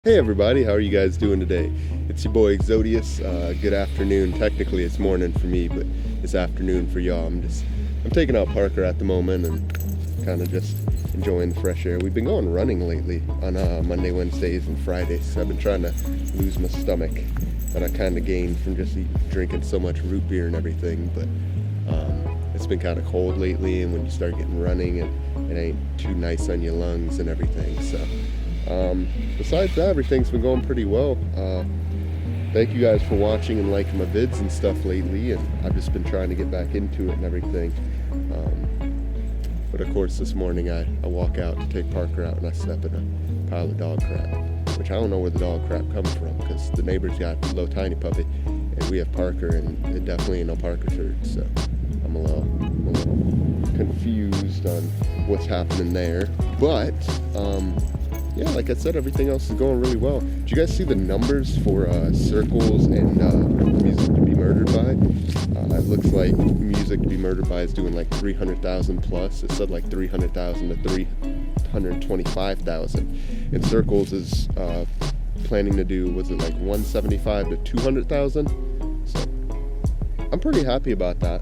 Hey everybody, how are you guys doing today? It's your boy Exodious. Good afternoon. Technically it's morning for me, but it's afternoon for y'all. I'm taking out Parker at the moment and kind of just enjoying the fresh air. We've been going running lately on Monday, Wednesdays, and Fridays. I've been trying to lose my stomach that I kind of gained from just drinking so much root beer and everything. But it's been kind of cold lately, and when you start getting running, it ain't too nice on your lungs and everything. So. Besides that, everything's been going pretty well. Thank you guys for watching and liking my vids and stuff lately, and I've just been trying to get back into it and everything. But of course this morning I walk out to take Parker out and I step in a pile of dog crap, which I don't know where the dog crap comes from, because the neighbor's got a little tiny puppy and we have Parker, and it definitely ain't no Parker shirt, so I'm a little confused on what's happening there. But yeah, like I said, everything else is going really well. Did you guys see the numbers for Circles and Music to Be Murdered By? It looks like Music to Be Murdered By is doing like 300,000 plus. It said like 300,000 to 325,000. And Circles is planning to do, was it like 175 to 200,000? So I'm pretty happy about that.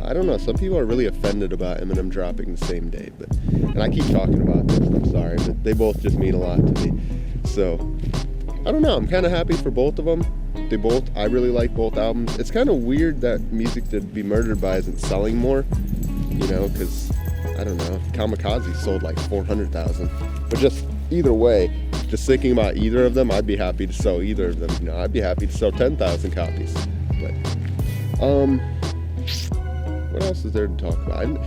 I don't know, some people are really offended about Eminem dropping the same day, and I keep talking about this, I'm sorry, but they both just mean a lot to me. So, I don't know, I'm kind of happy for both of them. I really like both albums. It's kind of weird that Music to Be Murdered By isn't selling more, you know, because, I don't know, Kamikaze sold like 400,000. But just either way, just thinking about either of them, I'd be happy to sell either of them. You know, I'd be happy to sell 10,000 copies. But, what else is there to talk about? I'm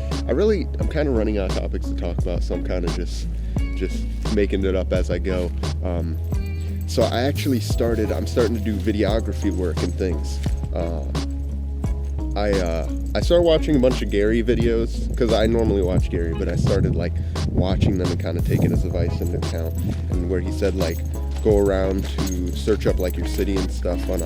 kind of running out of topics to talk about, so I'm kind of just making it up as I go. So I'm starting to do videography work and things. I started watching a bunch of Gary videos, because I normally watch Gary, but I started like watching them and kind of taking his advice into account, and where he said like go around to search up like your city and stuff on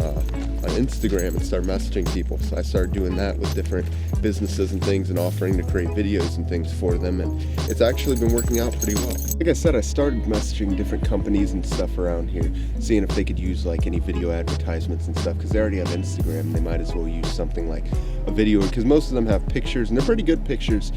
Instagram and start messaging people. So I started doing that with different businesses and things and offering to create videos and things for them, and it's actually been working out pretty well. Like I said, I started messaging different companies and stuff around here, seeing if they could use like any video advertisements and stuff, because they already have Instagram and they might as well use something like a video, because most of them have pictures and they're pretty good pictures.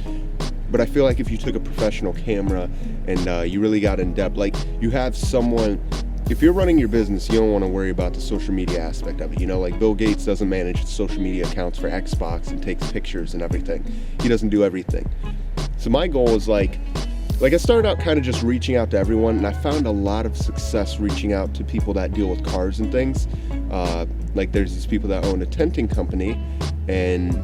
But I feel like if you took a professional camera and you really got in depth, like you have someone. If you're running your business, you don't want to worry about the social media aspect of it. You know, like Bill Gates doesn't manage the social media accounts for Xbox and takes pictures and everything. He doesn't do everything. So my goal is like I started out kind of just reaching out to everyone, and I found a lot of success reaching out to people that deal with cars and things. Like there's these people that own a tenting company, and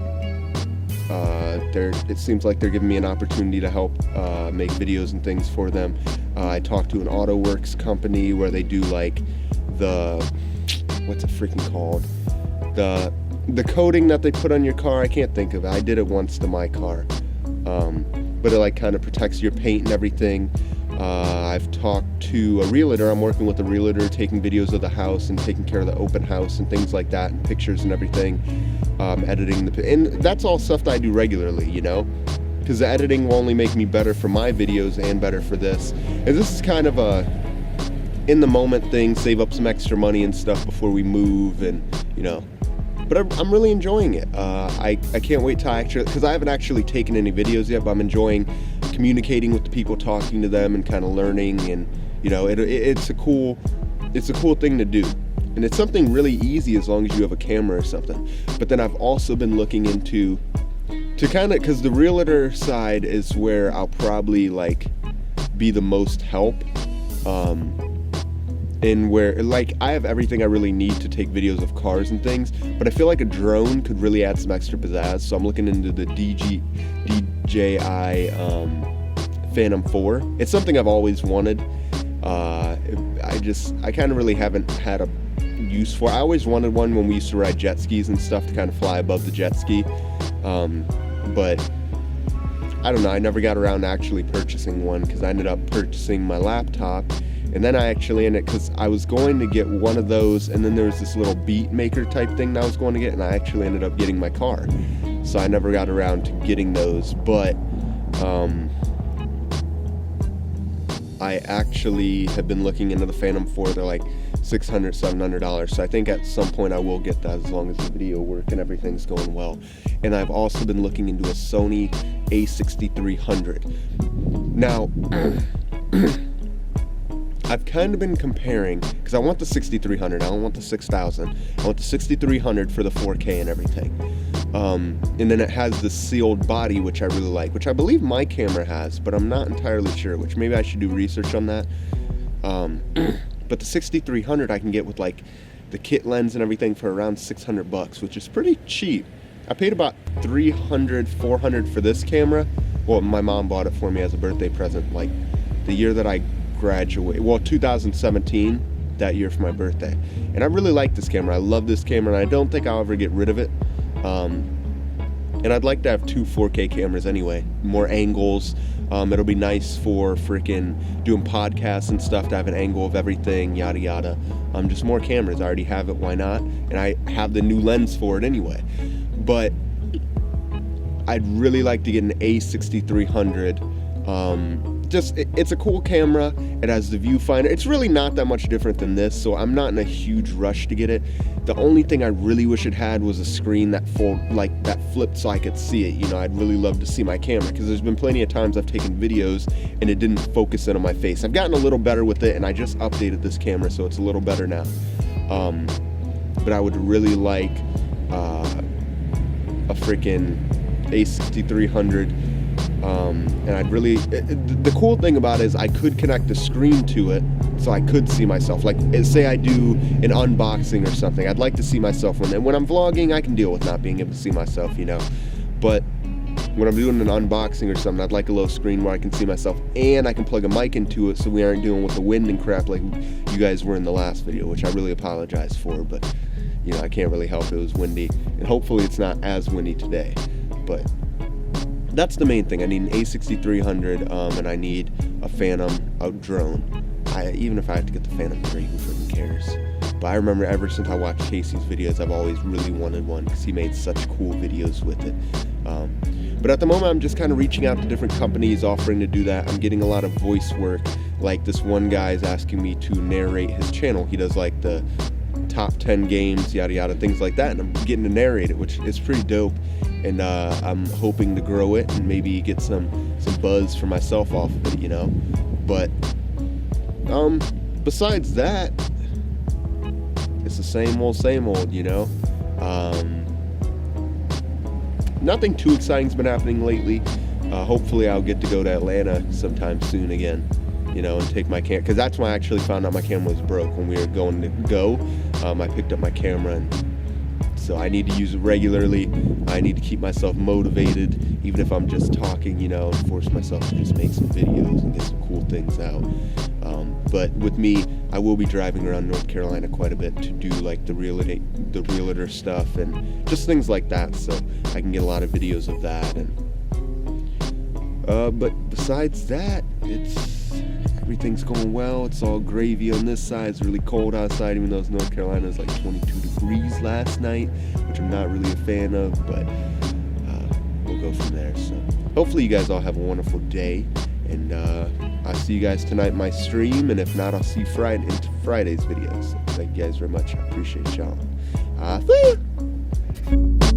it seems like they're giving me an opportunity to help make videos and things for them. I talked to an auto works company where they do like what's it freaking called? The coating that they put on your car. I can't think of it. I did it once to my car. But it like kind of protects your paint and everything. I've talked to a realtor. I'm working with a realtor, taking videos of the house and taking care of the open house and things like that, and pictures and everything. Editing and that's all stuff that I do regularly, you know, because the editing will only make me better for my videos and better for this. And this is kind of a in the moment thing, save up some extra money and stuff before we move, and you know. But I'm really enjoying it. I can't wait till because I haven't actually taken any videos yet, but I'm enjoying communicating with the people, talking to them, and kind of learning. And you know, it's a cool thing to do, and it's something really easy as long as you have a camera or something. But then I've also been looking into because the realtor side is where I'll probably like be the most help. And where like I have everything I really need to take videos of cars and things, but I feel like a drone could really add some extra pizzazz. So I'm looking into the DJI Phantom 4. It's something I've always wanted. I kind of really haven't had a use for. I always wanted one when we used to ride jet skis and stuff, to kind of fly above the jet ski. But I don't know, I never got around to actually purchasing one, because I ended up purchasing my laptop. And then I actually ended, because I was going to get one of those, and then there was this little beat maker type thing that I was going to get, and I actually ended up getting my car. So I never got around to getting those. But I actually have been looking into the Phantom 4. They're like $600, $700. So I think at some point I will get that as long as the video work and everything's going well. And I've also been looking into a Sony a6300. Now, I've kind of been comparing, because I want the 6300, I don't want the 6000. I want the 6300 for the 4K and everything. And then it has the sealed body, which I really like, which I believe my camera has, but I'm not entirely sure, which maybe I should do research on that. But the 6300 I can get with like the kit lens and everything for around $600, which is pretty cheap. I paid about $300, $400 for this camera. Well, my mom bought it for me as a birthday present, like the year that I graduated. Well, 2017, that year for my birthday. And I really like this camera. I love this camera, and I don't think I'll ever get rid of it. And I'd like to have 2 4K cameras anyway, more angles. It'll be nice for freaking doing podcasts and stuff to have an angle of everything, yada yada. Just more cameras. I already have it, why not? And I have the new lens for it anyway. But I'd really like to get an A6300. It's a cool camera. It has the viewfinder. It's really not that much different than this, so I'm not in a huge rush to get it. The only thing I really wish it had was a screen that flipped so I could see it. You know, I'd really love to see my camera, because there's been plenty of times I've taken videos and it didn't focus in on my face. I've gotten a little better with it, and I just updated this camera, so it's a little better now. But I would really like a freaking A6300. And I'd really, the cool thing about it is I could connect the screen to it so I could see myself. Like, say I do an unboxing or something, I'd like to see myself when I'm vlogging. I can deal with not being able to see myself, you know, but when I'm doing an unboxing or something, I'd like a little screen where I can see myself, and I can plug a mic into it so we aren't dealing with the wind and crap like you guys were in the last video, which I really apologize for, but you know, I can't really help it. It was windy, and hopefully it's not as windy today. But that's the main thing. I need an A6300, and I need a Phantom, a drone. Even if I have to get the Phantom 3, who freaking cares? But I remember ever since I watched Casey's videos, I've always really wanted one, because he made such cool videos with it. But at the moment, I'm just kind of reaching out to different companies offering to do that. I'm getting a lot of voice work. Like, this one guy is asking me to narrate his channel. He does like the top 10 games, yada yada, things like that, and I'm getting to narrate it, which is pretty dope. And I'm hoping to grow it and maybe get some buzz for myself off of it, you know. But besides that, it's the same old, you know. Nothing too exciting's been happening lately. Hopefully I'll get to go to Atlanta sometime soon again, you know, and take my camera, because that's when I actually found out my camera was broke. When we were going to go, I picked up my camera, and so I need to use it regularly. I need to keep myself motivated, even if I'm just talking, you know, and force myself to just make some videos and get some cool things out. But with me, I will be driving around North Carolina quite a bit to do like the realtor stuff and just things like that, so I can get a lot of videos of that. And but besides that, everything's going well. It's all gravy on this side. It's really cold outside, even though North Carolina is like 22 degrees last night, which I'm not really a fan of, but we'll go from there. So hopefully you guys all have a wonderful day, and I'll see you guys tonight in my stream, and if not, I'll see you into Friday's videos. So thank you guys very much. I appreciate y'all. See ya!